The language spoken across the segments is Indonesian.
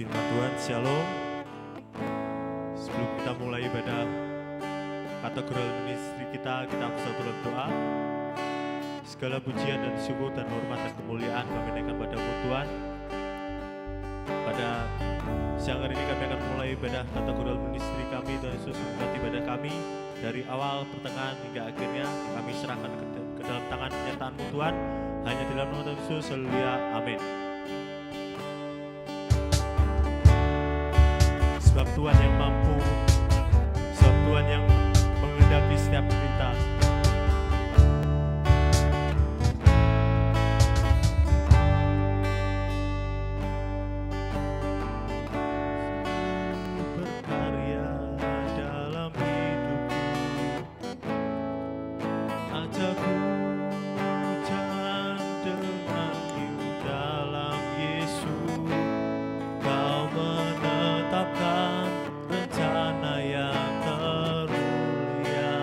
Firman Tuhan, Shalom. Sebelum kita mulai ibadah kategori ministry kita bersatu dalam doa. Segala pujian dan syukur dan hormat dan kemuliaan kami naikkan padamu Tuhan. Pada siang hari ini kami akan mulai ibadah kategori ministry kami. Tuhan Yesus memberkati ibadah kami dari awal, pertengahan hingga akhirnya. Kami serahkan ke dalam tangan penyertaan-Mu Tuhan. Hanya di dalam nama Tuhan Yesus, haleluya, amin. Sebab Tuhan yang mampu, sebab Tuhan yang menghadapi setiap kita. Berkarya dalam hidupku, ajakku jalan denganmu dalam Yesus. Kau menetapkan rencana yang termulia.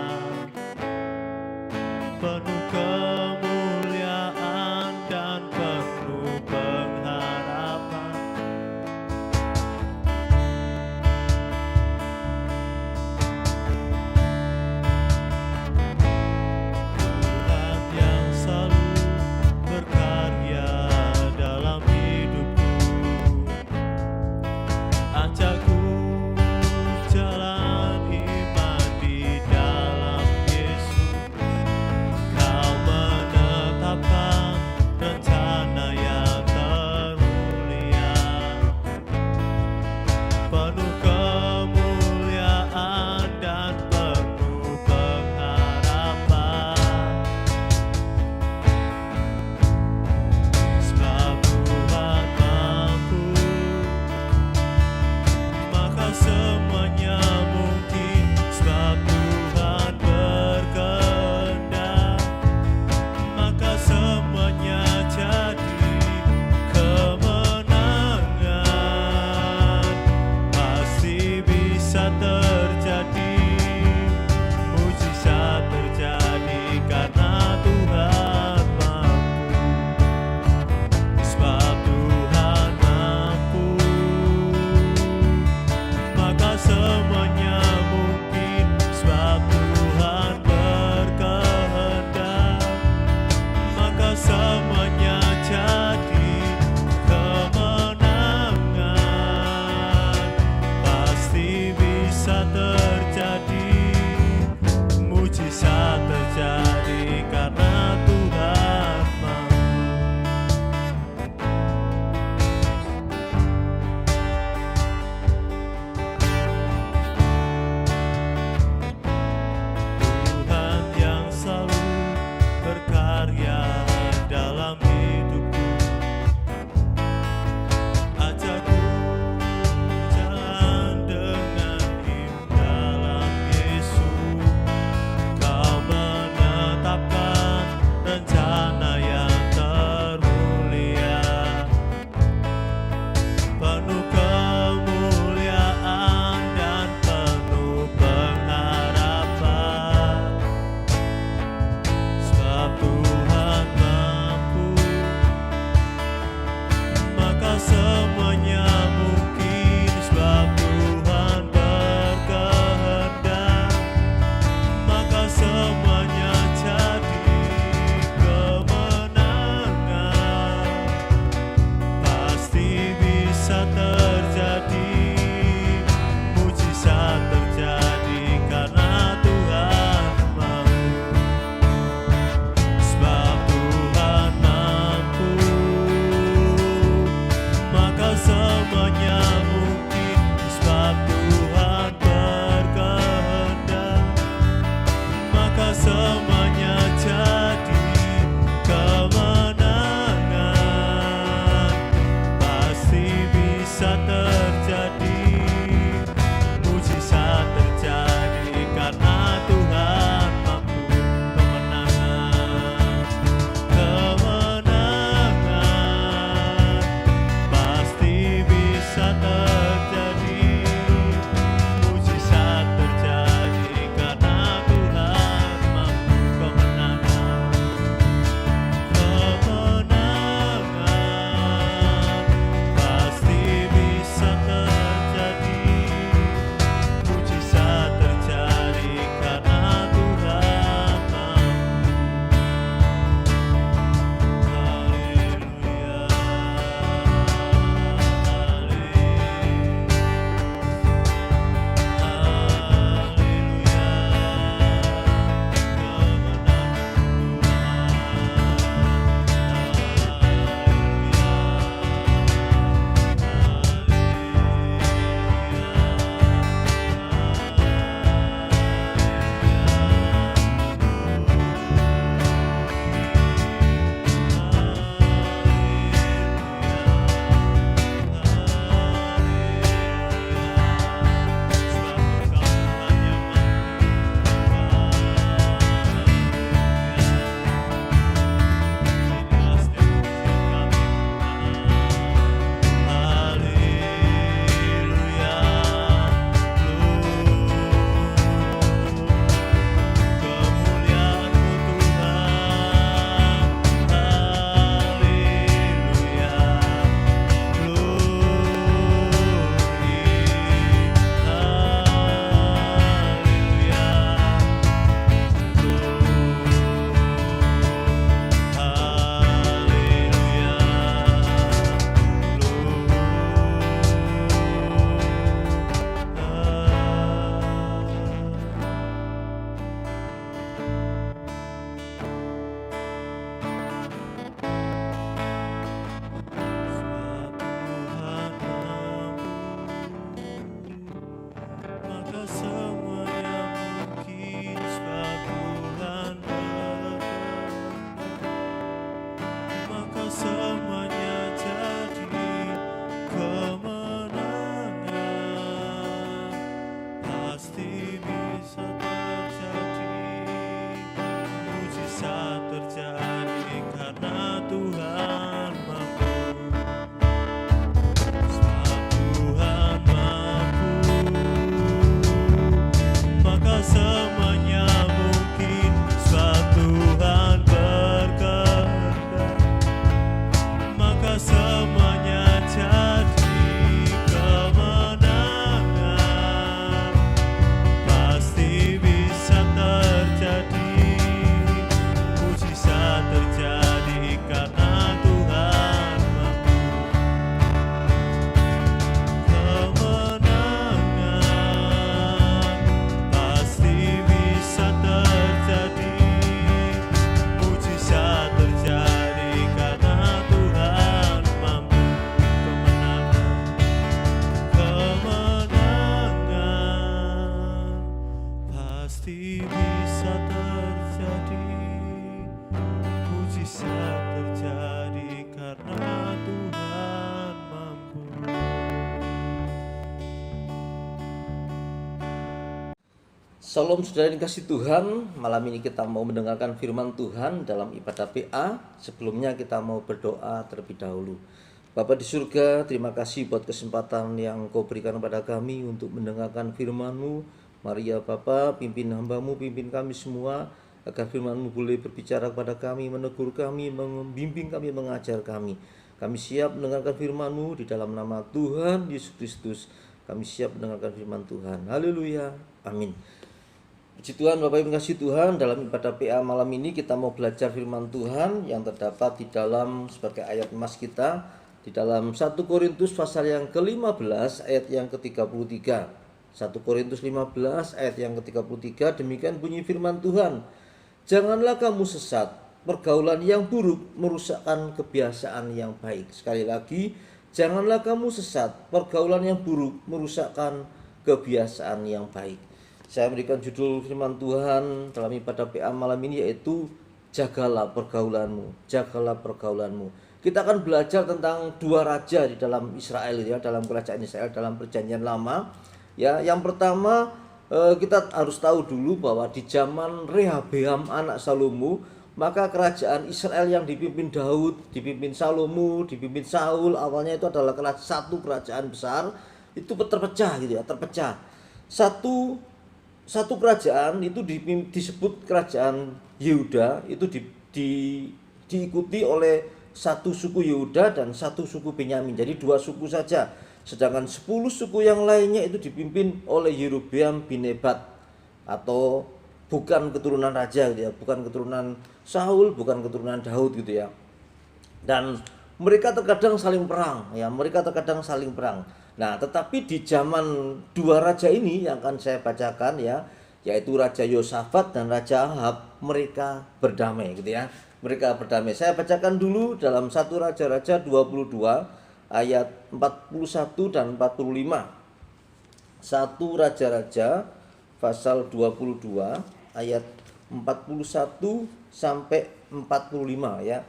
Shalom saudara yang dikasih Tuhan. Malam ini kita mau mendengarkan firman Tuhan dalam ibadah PA. Sebelumnya kita mau berdoa terlebih dahulu. Bapa di surga, terima kasih buat kesempatan yang Kau berikan kepada kami untuk mendengarkan firman-Mu. Mari ya Bapa, pimpin hamba-Mu, pimpin kami semua, agar firman-Mu boleh berbicara kepada kami, menegur kami, membimbing kami, mengajar kami. Kami siap mendengarkan firman-Mu di dalam nama Tuhan Yesus Kristus. Kami siap mendengarkan firman Tuhan. Haleluya. Amin. Puji Tuhan, Bapak Ibu kasih Tuhan, dalam ibadah PA malam ini kita mau belajar firman Tuhan yang terdapat di dalam sebagai ayat emas kita di dalam 1 Korintus pasal yang ke-15 ayat yang ke-33. 1 Korintus 15 ayat yang ke-33, demikian bunyi firman Tuhan. Janganlah kamu sesat, pergaulan yang buruk merusakkan kebiasaan yang baik. Sekali lagi, janganlah kamu sesat, pergaulan yang buruk merusakkan kebiasaan yang baik. Saya berikan judul firman Tuhan dalam ibadah PA malam ini yaitu jagalah pergaulanmu, jagalah pergaulanmu. Kita akan belajar tentang dua raja di dalam Israel ya, dalam kerajaan Israel dalam perjanjian lama. Ya, yang pertama kita harus tahu dulu bahwa di zaman Rehabeam anak Salomo, maka kerajaan Israel yang dipimpin Daud, dipimpin Salomo, dipimpin Saul, awalnya itu adalah satu kerajaan besar, itu terpecah gitu ya, terpecah. Satu kerajaan itu disebut kerajaan Yehuda, itu diikuti oleh satu suku Yehuda dan satu suku Benyamin. Jadi dua suku saja. Sedangkan 10 suku yang lainnya itu dipimpin oleh Yerobeam bin Nebat, atau bukan keturunan raja gitu ya, bukan keturunan Saul, bukan keturunan Daud gitu ya. Dan mereka terkadang saling perang ya, Nah, tetapi di zaman dua raja ini yang akan saya bacakan ya, yaitu Raja Yosafat dan Raja Ahab, mereka berdamai gitu ya. Mereka berdamai. Saya bacakan dulu dalam 1 Raja-Raja 22 ayat 41 dan 45. 1 Raja-Raja pasal 22 ayat 41 sampai 45 ya.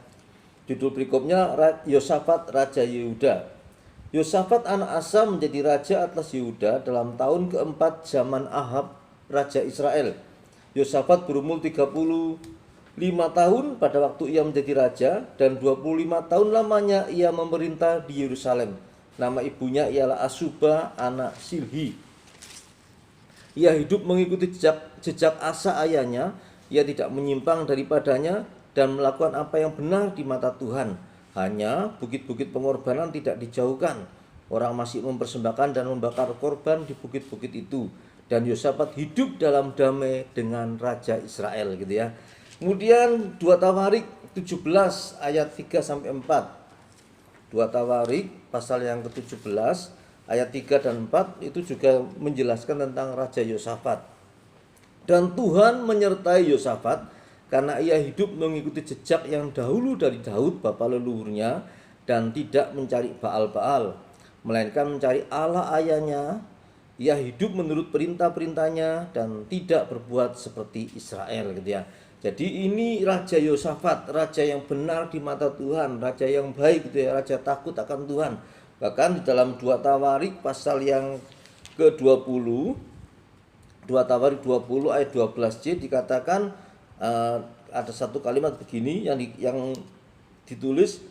Judul berikutnya Yosafat Raja Yehuda. Yosafat anak Asa menjadi raja atas Yehuda dalam tahun keempat zaman Ahab raja Israel. Yosafat berumur 35 tahun pada waktu ia menjadi raja, dan 25 tahun lamanya ia memerintah di Yerusalem. Nama ibunya ialah Asuba anak Silhi. Ia hidup mengikuti jejak Asa ayahnya. Ia tidak menyimpang daripadanya dan melakukan apa yang benar di mata Tuhan. Hanya bukit-bukit pengorbanan tidak dijauhkan. Orang masih mempersembahkan dan membakar korban di bukit-bukit itu. Dan Yosafat hidup dalam damai dengan Raja Israel gitu ya. Kemudian 2 Tawarik 17 ayat 3 sampai 4. 2 Tawarik pasal yang ke-17 ayat 3 dan 4 itu juga menjelaskan tentang Raja Yosafat. Dan Tuhan menyertai Yosafat karena ia hidup mengikuti jejak yang dahulu dari Daud bapa leluhurnya, dan tidak mencari Baal-Baal, melainkan mencari Allah ayahnya. Ia hidup menurut perintah-perintahnya dan tidak berbuat seperti Israel gitu ya. Jadi ini Raja Yosafat, raja yang benar di mata Tuhan, raja yang baik gitu ya, raja takut akan Tuhan. Bahkan di dalam 2 Tawarik pasal yang ke-20, 2 Tawarik 20 ayat 12c dikatakan, ada satu kalimat begini yang ditulis,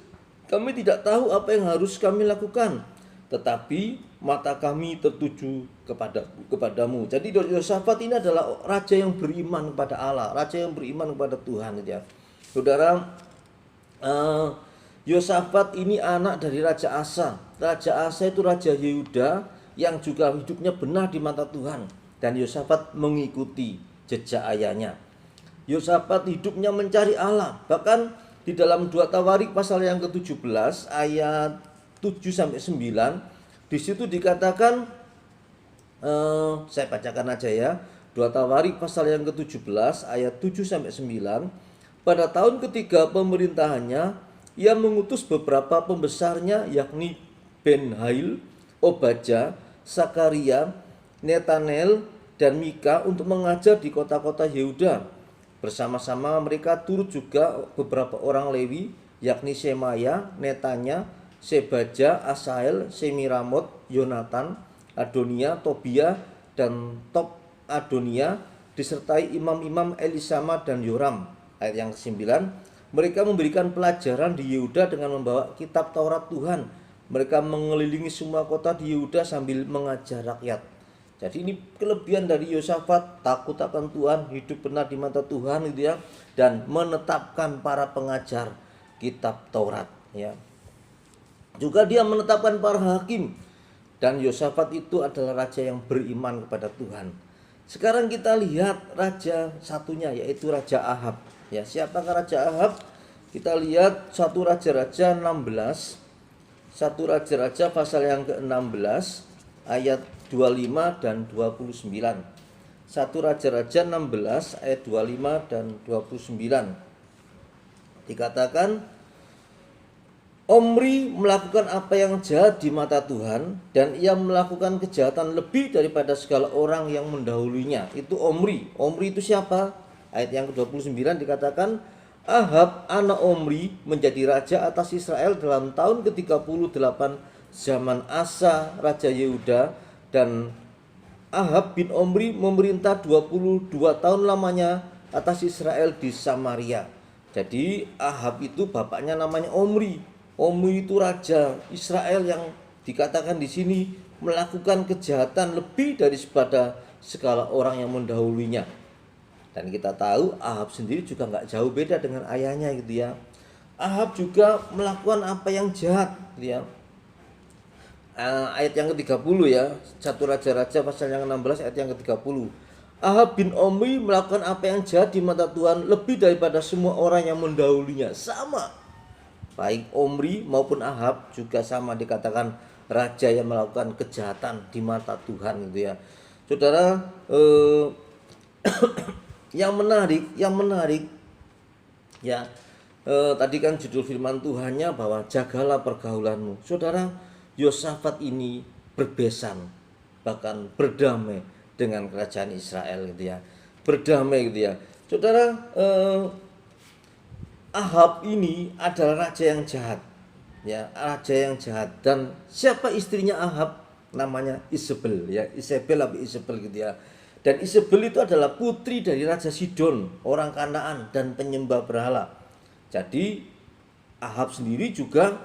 kami tidak tahu apa yang harus kami lakukan, tetapi mata kami tertuju kepadamu. Jadi Yosafat ini adalah raja yang beriman kepada Allah, raja yang beriman kepada Tuhan ya. Saudara, Yosafat ini anak dari Raja Asa. Raja Asa itu raja Yehuda yang juga hidupnya benar di mata Tuhan, dan Yosafat mengikuti jejak ayahnya. Yosafat hidupnya mencari Allah. Bahkan di dalam 2 Tawarik pasal yang ke-17 ayat 7 sampai 9, di situ dikatakan, saya bacakan aja ya. 2 Tawarik pasal yang ke-17 ayat 7 sampai 9. Pada tahun ketiga pemerintahannya, ia mengutus beberapa pembesarnya, yakni Ben-Hail, Obadja, Sakaria, Netanel, dan Mika untuk mengajar di kota-kota Yehuda. Bersama-sama mereka turut juga beberapa orang Lewi, yakni Semaya, Netanya, Sebaja, Asael, Semiramot, Yonatan, Adonia, Tobia, dan Top Adonia, disertai imam-imam Elisama dan Yoram. Ayat yang ke-9, mereka memberikan pelajaran di Yehuda dengan membawa kitab Taurat Tuhan. Mereka mengelilingi semua kota di Yehuda sambil mengajar rakyat. Jadi ini kelebihan dari Yosafat, takut akan Tuhan, hidup benar di mata Tuhan gitu ya, dan menetapkan para pengajar kitab Taurat ya. Juga dia menetapkan para hakim, dan Yosafat itu adalah raja yang beriman kepada Tuhan. Sekarang kita lihat raja satunya, yaitu Raja Ahab ya. Siapakah Raja Ahab? Kita lihat 1 Raja-Raja 16, 1 Raja-Raja pasal yang ke-16 ayat 25 dan 29. 1 Raja-Raja 16 ayat 25 dan 29. Dikatakan, Omri melakukan apa yang jahat di mata Tuhan, dan ia melakukan kejahatan lebih daripada segala orang yang mendahulunya. Itu Omri. Omri itu siapa? Ayat yang ke-29 dikatakan, Ahab anak Omri menjadi raja atas Israel dalam tahun ke-38 zaman Asa Raja Yehuda, dan Ahab bin Omri memerintah 22 tahun lamanya atas Israel di Samaria. Jadi Ahab itu bapaknya namanya Omri. Omri itu raja Israel yang dikatakan di sini melakukan kejahatan lebih daripada segala orang yang mendahulunya. Dan kita tahu Ahab sendiri juga nggak jauh beda dengan ayahnya gitu ya. Ahab juga melakukan apa yang jahat gitu ya. Ayat yang ke-30 ya, 1 Raja-Raja pasal yang 16 ayat yang ke-30. Ahab bin Omri melakukan apa yang jahat di mata Tuhan lebih daripada semua orang yang mendahulunya. Sama. Baik Omri maupun Ahab juga sama, dikatakan raja yang melakukan kejahatan di mata Tuhan gitu ya. Saudara, yang menarik ya, tadi kan judul firman Tuhannya bahwa jagalah pergaulanmu. Saudara, Yosafat ini berbesan, bahkan berdamai dengan kerajaan Israel gitu ya. Berdamai gitu ya. Saudara, Ahab ini adalah raja yang jahat ya, raja yang jahat. Dan siapa istrinya Ahab? Namanya Isabel ya, Isabel gitu ya. Dan Isabel itu adalah putri dari Raja Sidon, orang Kanaan dan penyembah berhala. Jadi Ahab sendiri juga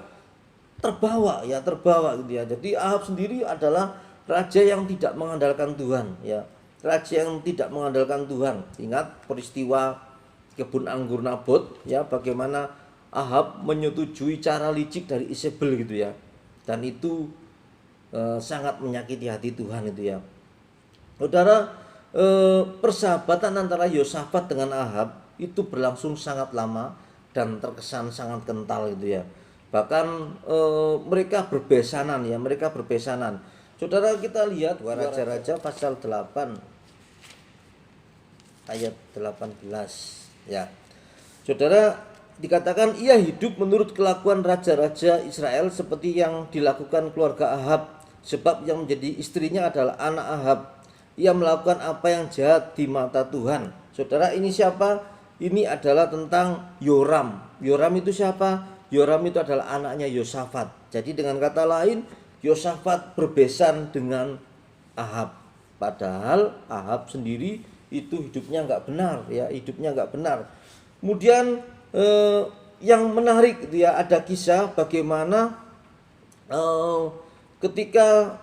terbawa gitu ya. Jadi Ahab sendiri adalah raja yang tidak mengandalkan Tuhan ya. Raja yang tidak mengandalkan Tuhan. Ingat peristiwa kebun anggur Nabot ya, bagaimana Ahab menyetujui cara licik dari Isabel gitu ya. Dan itu sangat menyakiti hati Tuhan itu ya. Saudara, persahabatan antara Yosafat dengan Ahab itu berlangsung sangat lama dan terkesan sangat kental gitu ya. Bahkan mereka berbesanan ya, Saudara, kita lihat Raja-Raja pasal 8 ayat 18 ya. Saudara, dikatakan ia hidup menurut kelakuan raja-raja Israel seperti yang dilakukan keluarga Ahab, sebab yang menjadi istrinya adalah anak Ahab. Ia melakukan apa yang jahat di mata Tuhan. Saudara, ini siapa? Ini adalah tentang Yoram. Yoram itu siapa? Yoram itu adalah anaknya Yosafat. Jadi dengan kata lain, Yosafat berbesan dengan Ahab. Padahal Ahab sendiri itu hidupnya nggak benar. Kemudian yang menarik gitu ya, ada kisah bagaimana ketika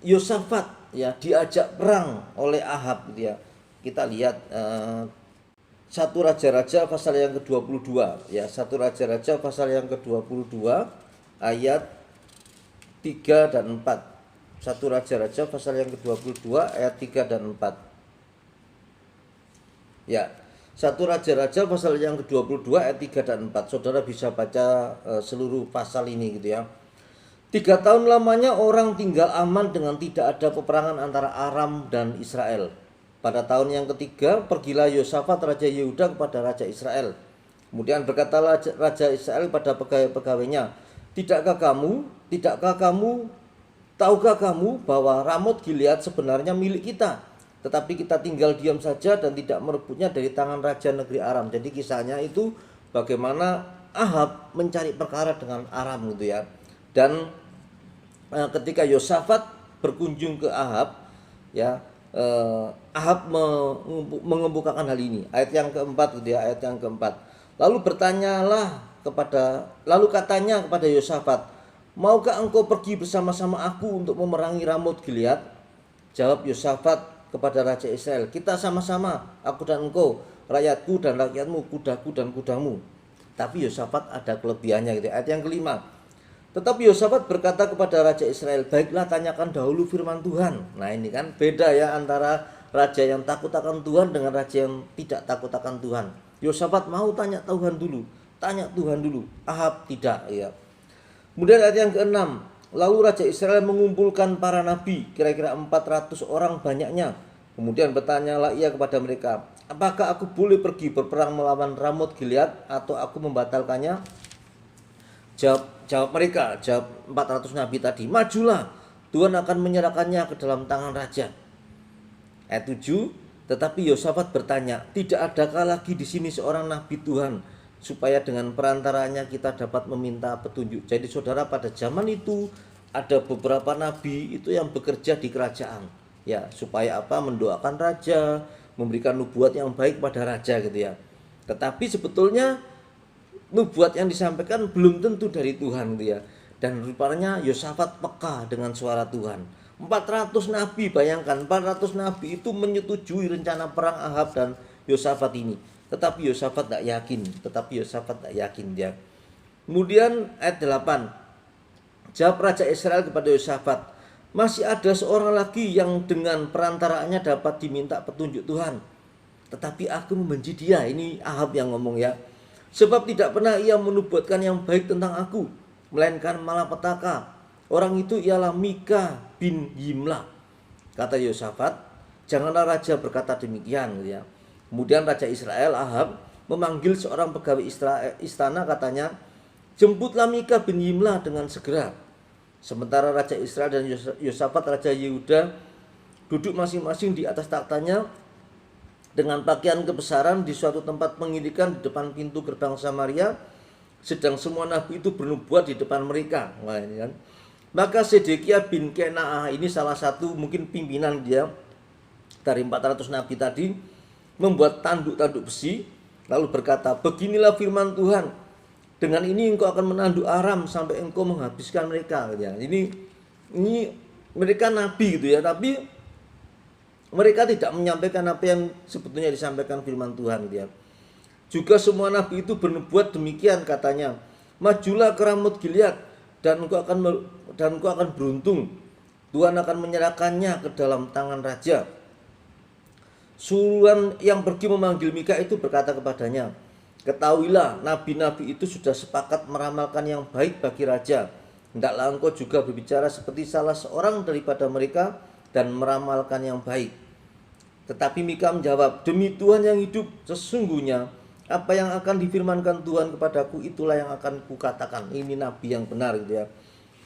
Yosafat ya diajak perang oleh Ahab gitu ya. Kita lihat 1 Raja-Raja pasal yang ke-22 ya, 1 Raja-Raja pasal yang ke-22 ayat 3 dan 4. 1 Raja-Raja pasal yang ke-22 ayat 3 dan 4. Ya, 1 Raja-Raja pasal yang ke-22 ayat 3 dan 4. Saudara bisa baca seluruh pasal ini gitu ya. 3 tahun lamanya orang tinggal aman dengan tidak ada peperangan antara Aram dan Israel. Pada tahun yang ketiga, pergilah Yosafat Raja Yehuda kepada Raja Israel. Kemudian berkatalah Raja Israel pada pegawai-pegawainya, tahukah kamu bahwa Ramot Gilead sebenarnya milik kita? Tetapi kita tinggal diam saja dan tidak merebutnya dari tangan raja negeri Aram. Jadi kisahnya itu bagaimana Ahab mencari perkara dengan Aram gitu ya. Dan ketika Yosafat berkunjung ke Ahab ya, Ahab mengemukakan hal ini. Ayat yang keempat gitu ya, ayat yang keempat. Lalu katanya kepada Yosafat, maukah engkau pergi bersama-sama aku untuk memerangi Ramot Gilead? Jawab Yosafat kepada Raja Israel, kita sama-sama, aku dan engkau, rakyatku dan rakyatmu, kudaku dan kudamu. Tapi Yosafat ada kelebihannya gitu. Ayat yang kelima. Tetapi Yosafat berkata kepada Raja Israel, baiklah tanyakan dahulu firman Tuhan. Nah ini kan beda ya antara raja yang takut akan Tuhan dengan raja yang tidak takut akan Tuhan. Yosafat mau tanya Tuhan dulu, Ahab tidak ya. Kemudian ayat yang keenam, lalu Raja Israel mengumpulkan para nabi, kira-kira 400 orang banyaknya. Kemudian bertanyalah ia kepada mereka, apakah aku boleh pergi berperang melawan Ramot Gilead atau aku membatalkannya? Jawab 400 nabi tadi, majulah, Tuhan akan menyerahkannya ke dalam tangan raja. Ayat 7, tetapi Yosafat bertanya, tidak adakah lagi di sini seorang nabi Tuhan supaya dengan perantaranya kita dapat meminta petunjuk. Jadi saudara, pada zaman itu ada beberapa nabi itu yang bekerja di kerajaan ya, supaya apa? Mendoakan raja, memberikan nubuat yang baik pada raja gitu ya. Tetapi sebetulnya nubuat yang disampaikan belum tentu dari Tuhan gitu ya. Dan rupanya Yosafat peka dengan suara Tuhan. 400 nabi, bayangkan 400 nabi itu menyetujui rencana perang Ahab dan Yosafat ini. Tetapi Yosafat tak yakin dia. Kemudian ayat 8. Jawab Raja Israel kepada Yosafat, masih ada seorang lagi yang dengan perantaraannya dapat diminta petunjuk Tuhan. Tetapi aku membenci dia. Ini Ahab yang ngomong ya. Sebab tidak pernah ia menubuatkan yang baik tentang aku, melainkan malapetaka. Orang itu ialah Mika bin Yimlah. Kata Yosafat, janganlah raja berkata demikian ya. Kemudian Raja Israel Ahab memanggil seorang pegawai istana, katanya, jemputlah Mika bin Yimlah dengan segera. Sementara Raja Israel dan Yosafat Raja Yehuda duduk masing-masing di atas taktanya dengan pakaian kebesaran di suatu tempat pengirikan di depan pintu gerbang Samaria, sedang semua nabi itu bernubuat di depan mereka. Wah, ini kan. Maka Sedekia bin Kenaah, ini salah satu mungkin pimpinan dia dari 400 nabi tadi, membuat tanduk-tanduk besi lalu berkata, beginilah firman Tuhan, dengan ini engkau akan menanduk Aram sampai engkau menghabiskan mereka ya. Ini mereka nabi gitu ya, tapi mereka tidak menyampaikan apa yang sebetulnya disampaikan firman Tuhan dia. Juga semua nabi itu bernubuat demikian, katanya, majulah ke Ramot Gilead dan engkau akan beruntung. Tuhan akan menyerahkannya ke dalam tangan raja. Suruhan yang pergi memanggil Mika itu berkata kepadanya, ketahuilah nabi-nabi itu sudah sepakat meramalkan yang baik bagi raja. Hendaklah engkau juga berbicara seperti salah seorang daripada mereka dan meramalkan yang baik. Tetapi Mika menjawab, demi Tuhan yang hidup, sesungguhnya apa yang akan difirmankan Tuhan kepadaku itulah yang akan kukatakan. Ini nabi yang benar gitu ya.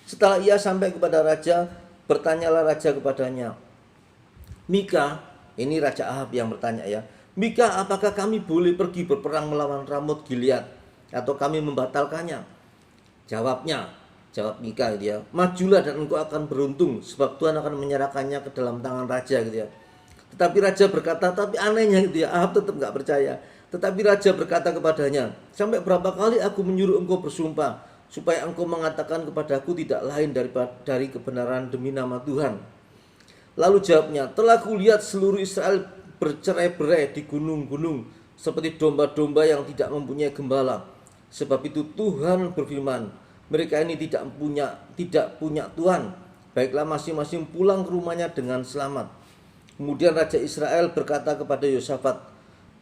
Setelah ia sampai kepada raja, bertanyalah raja kepadanya, Mika, ini Raja Ahab yang bertanya ya, Mika, apakah kami boleh pergi berperang melawan Ramot Gilead atau kami membatalkannya? Jawab Mika gitu ya, majulah dan engkau akan beruntung, sebab Tuhan akan menyerahkannya ke dalam tangan raja gitu ya. Tetapi raja berkata, tapi anehnya gitu ya, Ahab tetap gak percaya. Tetapi raja berkata kepadanya, sampai berapa kali aku menyuruh engkau bersumpah, supaya engkau mengatakan kepadaku tidak lain dari kebenaran demi nama Tuhan. Lalu jawabnya, telah kulihat seluruh Israel bercerai-berai di gunung-gunung, seperti domba-domba yang tidak mempunyai gembala. Sebab itu Tuhan berfirman, mereka ini tidak punya Tuhan. Baiklah masing-masing pulang ke rumahnya dengan selamat. Kemudian Raja Israel berkata kepada Yosafat,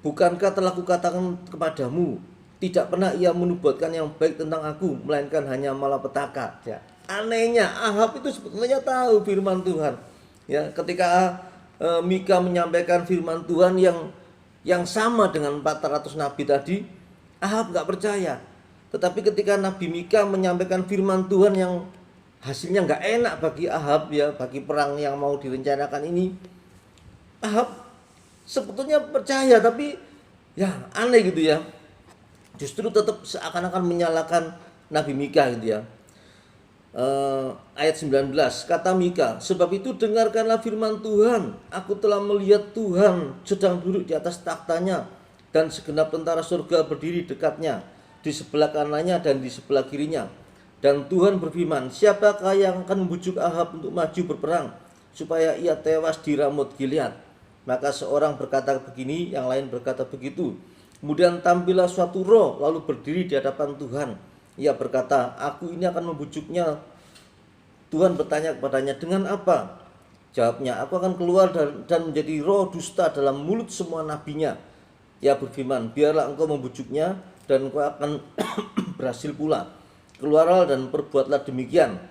bukankah telah kukatakan kepadamu, tidak pernah ia menubuatkan yang baik tentang aku, melainkan hanya malapetaka. Ya. Anehnya Ahab itu sebetulnya tahu firman Tuhan. Ya, ketika Mika menyampaikan firman Tuhan yang sama dengan 400 nabi tadi, Ahab gak percaya. Tetapi ketika Nabi Mika menyampaikan firman Tuhan yang hasilnya gak enak bagi Ahab ya, bagi perang yang mau direncanakan ini, Ahab sebetulnya percaya, tapi ya aneh gitu ya. Justru tetap seakan-akan menyalahkan Nabi Mika gitu ya. ayat 19, kata Mika, sebab itu dengarkanlah firman Tuhan, aku telah melihat Tuhan sedang duduk di atas takhtanya dan segenap tentara surga berdiri dekatnya, di sebelah kanannya dan di sebelah kirinya. Dan Tuhan berfirman, siapakah yang akan membujuk Ahab untuk maju berperang supaya ia tewas di Ramot Gilead? Maka seorang berkata begini, yang lain berkata begitu. Kemudian tampillah suatu roh lalu berdiri di hadapan Tuhan. Ia berkata, aku ini akan membujuknya. Tuhan bertanya kepadanya, dengan apa? Jawabnya, aku akan keluar dan menjadi roh dusta dalam mulut semua nabinya. Ia berfirman, biarlah engkau membujuknya dan engkau akan berhasil pula. Keluarlah dan perbuatlah demikian.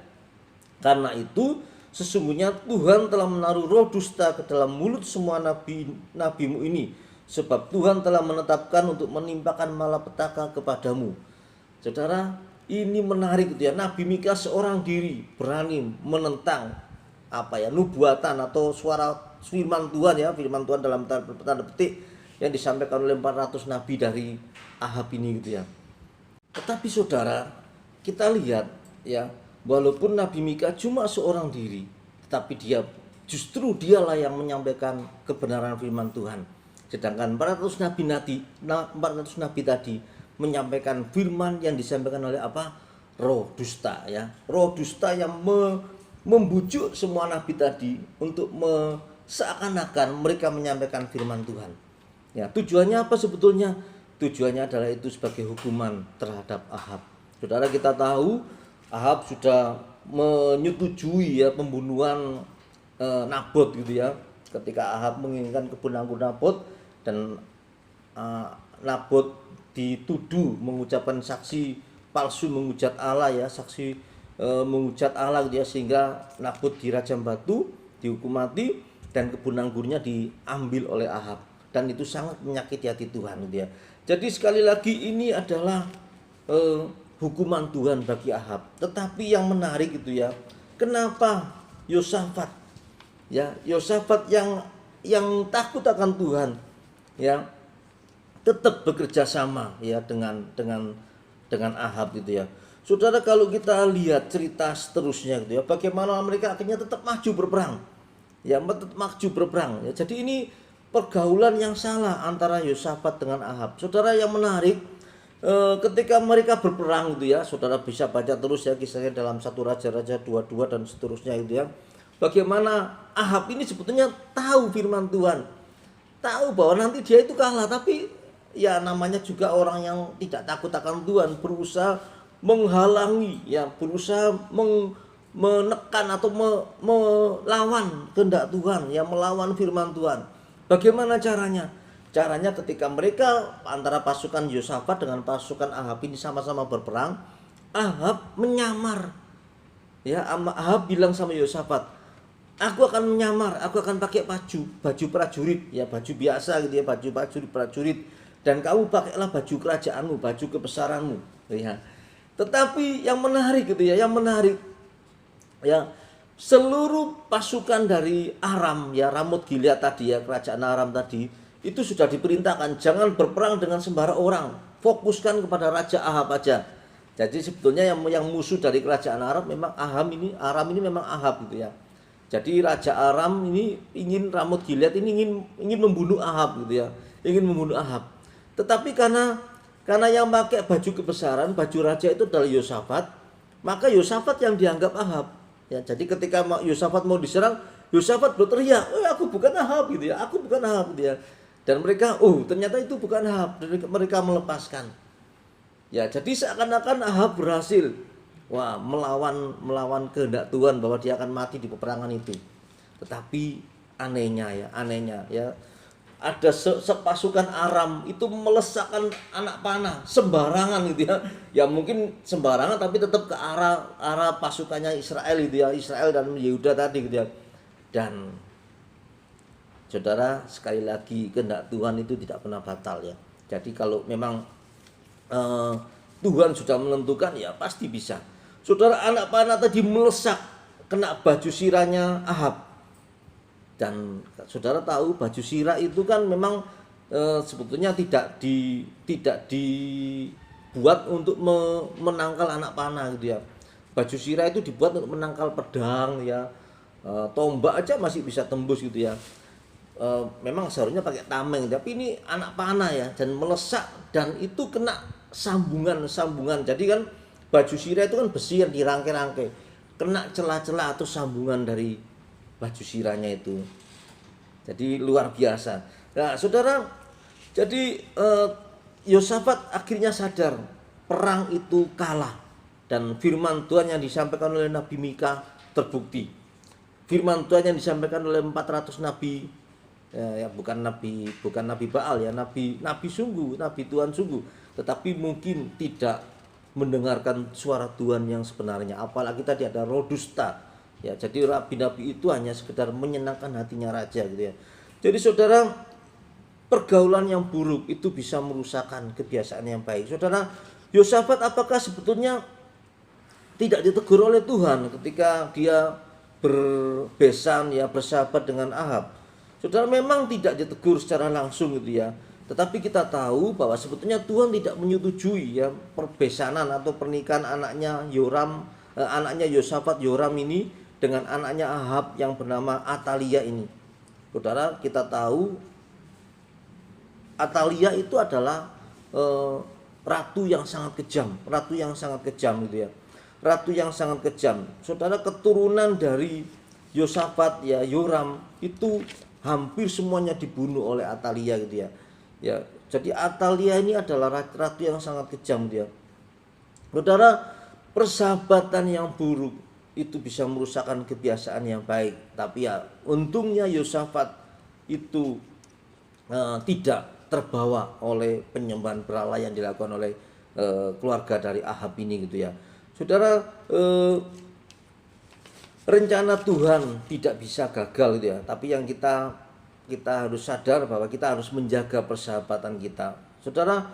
Karena itu sesungguhnya Tuhan telah menaruh roh dusta ke dalam mulut semua nabimu ini, sebab Tuhan telah menetapkan untuk menimpakan malapetaka kepadamu. Saudara, ini menarik gitu ya. Nabi Mika seorang diri berani menentang nubuatan atau suara firman Tuhan ya, firman Tuhan dalam tanda petik yang disampaikan oleh 400 nabi dari Ahab ini gitu ya. Tetapi saudara, kita lihat ya, walaupun Nabi Mika cuma seorang diri, tetapi justru dialah yang menyampaikan kebenaran firman Tuhan. Sedangkan 400 nabi tadi menyampaikan firman yang disampaikan oleh roh dusta ya. Roh dusta yang membujuk semua nabi tadi untuk seakan-akan mereka menyampaikan firman Tuhan. Ya, tujuannya apa sebetulnya? Tujuannya adalah itu sebagai hukuman terhadap Ahab. Saudara, kita tahu Ahab sudah menyetujui ya pembunuhan Nabot gitu ya. Ketika Ahab menginginkan kebun anggur Nabot dan Nabot dituduh mengucapkan saksi palsu, menghujat Allah ya, menghujat Allah gitu ya, sehingga Nabot dirajam batu, dihukum mati, dan kebun anggurnya diambil oleh Ahab, dan itu sangat menyakiti hati Tuhan gitu ya. Jadi sekali lagi ini adalah hukuman Tuhan bagi Ahab. Tetapi yang menarik itu ya, kenapa Yosafat yang takut akan Tuhan ya tetap bekerja sama ya dengan Ahab gitu ya. Saudara, kalau kita lihat cerita seterusnya gitu ya, bagaimana mereka akhirnya tetap maju berperang. Ya, tetap maju berperang ya. Jadi ini pergaulan yang salah antara Yosafat dengan Ahab. Saudara, yang menarik ketika mereka berperang gitu ya, saudara bisa baca terus ya kisahnya dalam 1 Raja-Raja 22 dan seterusnya gitu ya. Bagaimana Ahab ini sebetulnya tahu firman Tuhan, tahu bahwa nanti dia itu kalah, tapi ya namanya juga orang yang tidak takut akan Tuhan, berusaha menghalangi ya, berusaha menekan atau melawan kehendak Tuhan ya, melawan firman Tuhan. Bagaimana caranya? Caranya ketika mereka antara pasukan Yosafat dengan pasukan Ahab ini sama-sama berperang, Ahab menyamar ya. Ahab bilang sama Yosafat, aku akan menyamar, aku akan pakai baju prajurit ya, baju biasa gitu ya, baju prajurit, dan kamu pakailah baju kerajaanmu, baju kebesaranmu ya. Tetapi yang menarik gitu ya, seluruh pasukan dari Aram ya, Ramot Gilead tadi ya, kerajaan Aram tadi, itu sudah diperintahkan jangan berperang dengan sembarang orang, fokuskan kepada Raja Ahab aja. Jadi sebetulnya yang musuh dari kerajaan Aram memang Aram ini memang Ahab gitu ya. Jadi Raja Aram ini Ramot Gilead ini ingin membunuh Ahab gitu ya, ingin membunuh Ahab. Tetapi karena yang pakai baju kebesaran, baju raja itu adalah Yosafat, maka Yosafat yang dianggap Ahab. Ya, jadi ketika Yosafat mau diserang, Yosafat berteriak, aku bukan Ahab gitu ya, aku bukan Ahab gitu ya. Dan mereka, ternyata itu bukan Ahab, dan mereka melepaskan. Ya, jadi seakan-akan Ahab berhasil melawan kehendak Tuhan bahwa dia akan mati di peperangan itu. Tetapi anehnya ya, ada sepasukan Aram itu melesakkan anak panah sembarangan gitu ya. Ya mungkin sembarangan tapi tetap ke arah pasukannya Israel gitu ya, Israel dan Yehuda tadi gitu ya. Dan saudara, sekali lagi kehendak Tuhan itu tidak pernah batal ya. Jadi kalau memang Tuhan sudah menentukan ya pasti bisa. Saudara, anak panah tadi melesak kena baju sirahnya Ahab. Dan saudara tahu baju sirah itu kan memang sebetulnya tidak dibuat untuk menangkal anak panah gitu ya. baju sirah itu dibuat untuk menangkal pedang ya. Tombak aja masih bisa tembus gitu ya. Memang seharusnya pakai tameng, tapi ini anak panah ya, dan melesak, dan itu kena sambungan. Jadi kan baju sirah itu kan besi yang dirangkai-rangkai, kena celah-celah atau sambungan dari baju sirahnya itu. Jadi luar biasa. Nah, saudara, jadi Yosafat akhirnya sadar perang itu kalah, dan firman Tuhan yang disampaikan oleh Nabi Mika terbukti. Firman Tuhan yang disampaikan oleh 400 nabi, ya bukan nabi Baal ya, nabi sungguh, nabi Tuhan sungguh, tetapi mungkin tidak mendengarkan suara Tuhan yang sebenarnya. Apalagi tadi ada roh dusta ya. Jadi nabi-nabi itu hanya sekedar menyenangkan hatinya raja gitu ya. Jadi saudara, pergaulan yang buruk itu bisa merusakkan kebiasaan yang baik. Saudara, Yosafat apakah sebetulnya tidak ditegur oleh Tuhan ketika dia berbesan ya, bersahabat dengan Ahab? Saudara, memang tidak ditegur secara langsung gitu ya. Tetapi kita tahu bahwa sebetulnya Tuhan tidak menyetujui ya perbesanan atau pernikahan anaknya Yosafat Yoram ini dengan anaknya Ahab yang bernama Atalia ini. Saudara, kita tahu Atalia itu adalah ratu yang sangat kejam gitu ya. Ratu yang sangat kejam. Saudara, keturunan dari Yosafat ya, Yoram itu hampir semuanya dibunuh oleh Atalia gitu ya. Ya, jadi Atalia ini adalah ratu yang sangat kejam dia. Saudara, persahabatan yang buruk itu bisa merusakkan kebiasaan yang baik. Tapi ya untungnya Yosafat itu tidak terbawa oleh penyembahan berhala yang dilakukan oleh keluarga dari Ahab ini gitu ya. Saudara, rencana Tuhan tidak bisa gagal gitu ya. Tapi yang kita harus sadar bahwa kita harus menjaga persahabatan kita. Saudara,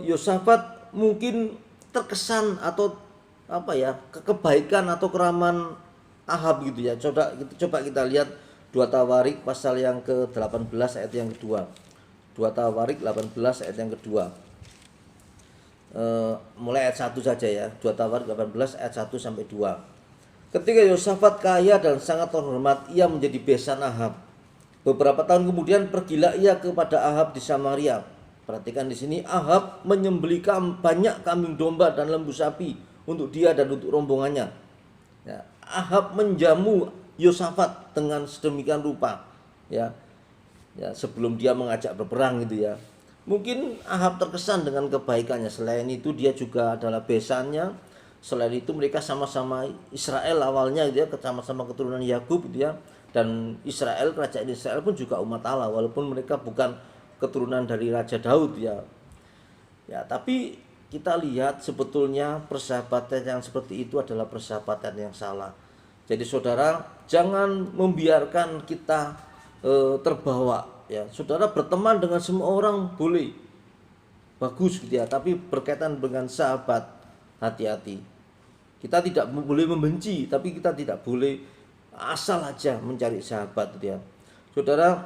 Yosafat mungkin terkesan atau kebaikan atau keraman Ahab gitu ya. Coba kita lihat 2 Tawarik pasal yang ke-18 ayat yang kedua. 2 Tawarik 18 ayat yang kedua. Mulai ayat 1 saja ya. 2 Tawarik 18 ayat 1 sampai 2. Ketika Yosafat kaya dan sangat terhormat, ia menjadi besan Ahab. Beberapa tahun kemudian pergilah ia kepada Ahab di Samaria. Perhatikan di sini, Ahab menyembelih banyak kambing domba dan lembu sapi untuk dia dan untuk rombongannya. Ya, Ahab menjamu Yosafat dengan sedemikian rupa ya. Ya, sebelum dia mengajak berperang gitu ya. Mungkin Ahab terkesan dengan kebaikannya. Selain itu dia juga adalah besannya. Selain itu mereka sama-sama Israel awalnya gitu ya, sama-sama keturunan Yakub gitu ya. Dan Israel, kerajaan Israel pun juga umat Allah walaupun mereka bukan keturunan dari Raja Daud ya. Ya, tapi kita lihat sebetulnya persahabatan yang seperti itu adalah persahabatan yang salah. Jadi saudara, jangan membiarkan kita terbawa ya. Saudara, berteman dengan semua orang boleh, bagus gitu ya, tapi berkaitan dengan sahabat hati-hati. Kita tidak boleh membenci, tapi kita tidak boleh asal aja mencari sahabat gitu ya. Saudara,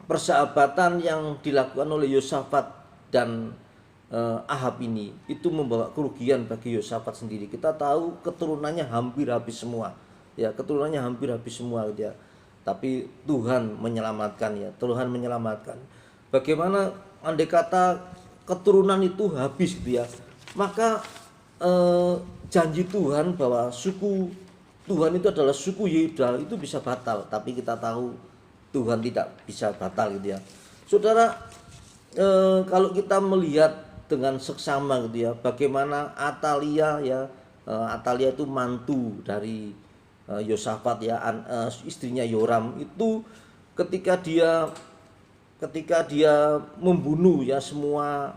persahabatan yang dilakukan oleh Yosafat dan Ahab ini itu membawa kerugian bagi Yosafat sendiri. Kita tahu keturunannya hampir habis semua ya, keturunannya hampir habis semua gitu ya. Tapi Tuhan menyelamatkan ya, Tuhan menyelamatkan. Bagaimana andai kata keturunan itu habis gitu ya, maka janji Tuhan bahwa suku Tuhan itu adalah suku Yehuda itu bisa batal. Tapi kita tahu Tuhan tidak bisa batal gitu ya. Saudara, kalau kita melihat dengan seksama gitu ya, bagaimana Atalia ya, Atalia itu mantu dari Yosafat ya, istrinya Yoram itu ketika dia membunuh ya semua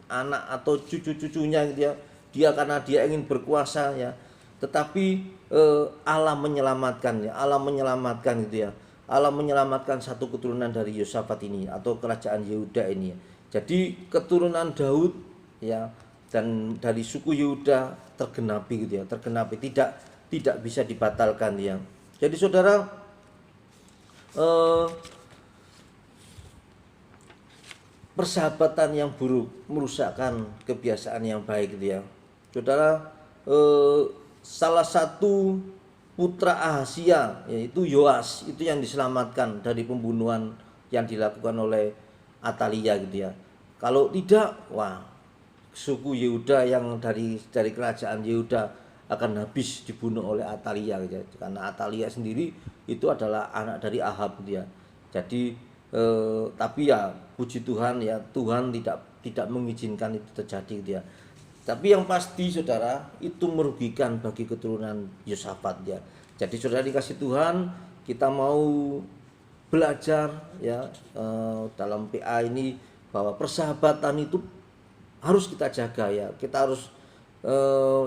anak atau cucu-cucunya gitu ya, karena dia ingin berkuasa ya, tetapi Allah menyelamatkan ya, Allah menyelamatkan gitu ya. Allah menyelamatkan satu keturunan dari Yosafat ini atau kerajaan Yehuda ini ya. Jadi keturunan Daud ya dan dari suku Yehuda tergenapi gitu ya, tergenapi, tidak bisa dibatalkan ya. Jadi saudara, persahabatan yang buruk merusakkan kebiasaan yang baik gitu ya. Saudara, salah satu putra Ahazia yaitu Yoas itu yang diselamatkan dari pembunuhan yang dilakukan oleh Atalia gitu ya. Kalau tidak, wah, suku Yehuda yang dari kerajaan Yehuda akan habis dibunuh oleh Atalia gitu ya. Karena Atalia sendiri itu adalah anak dari Ahab gitu ya. Jadi tapi ya puji Tuhan ya, Tuhan tidak mengizinkan itu terjadi gitu ya. Tapi yang pasti saudara, itu merugikan bagi keturunan Yosafat ya. Jadi saudara dikasih Tuhan, kita mau belajar ya dalam PA ini bahwa persahabatan itu harus kita jaga ya. Kita harus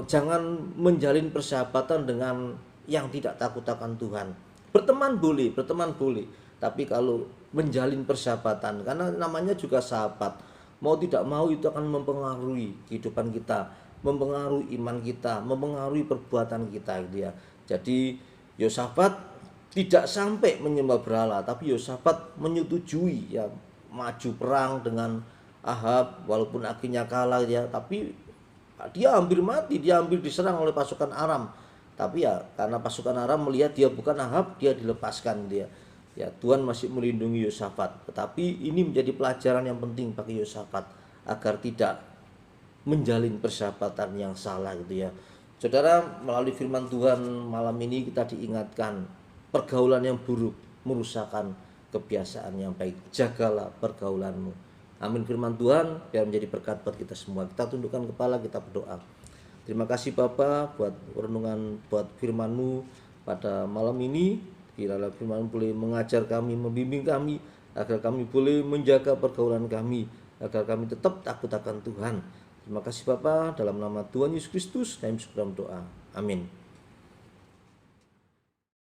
jangan menjalin persahabatan dengan yang tidak takut akan Tuhan. Berteman boleh, tapi kalau menjalin persahabatan, karena namanya juga sahabat, mau tidak mau itu akan mempengaruhi kehidupan kita, mempengaruhi iman kita, mempengaruhi perbuatan kita gitu ya. Jadi Yosafat tidak sampai menyembah berhala, tapi Yosafat menyetujui ya maju perang dengan Ahab walaupun akhirnya kalah ya, tapi dia hampir mati, dia hampir diserang oleh pasukan Aram. Tapi ya karena pasukan Aram melihat dia bukan Ahab, dia dilepaskan dia. Ya Tuhan masih melindungi Yosafat. Tetapi ini menjadi pelajaran yang penting bagi Yosafat agar tidak menjalin persahabatan yang salah gitu ya. Saudara, melalui firman Tuhan malam ini kita diingatkan pergaulan yang buruk merusakkan kebiasaan yang baik. Jagalah pergaulanmu. Amin firman Tuhan biar menjadi berkat buat kita semua. Kita tundukkan kepala, kita berdoa. Terima kasih Bapa buat renungan, buat firman-Mu pada malam ini. Kiranya firman boleh mengajar kami, membimbing kami, agar kami boleh menjaga pergaulan kami, agar kami tetap takut akan Tuhan. Terima kasih Bapa, dalam nama Tuhan Yesus Kristus kami berdoa. Amin.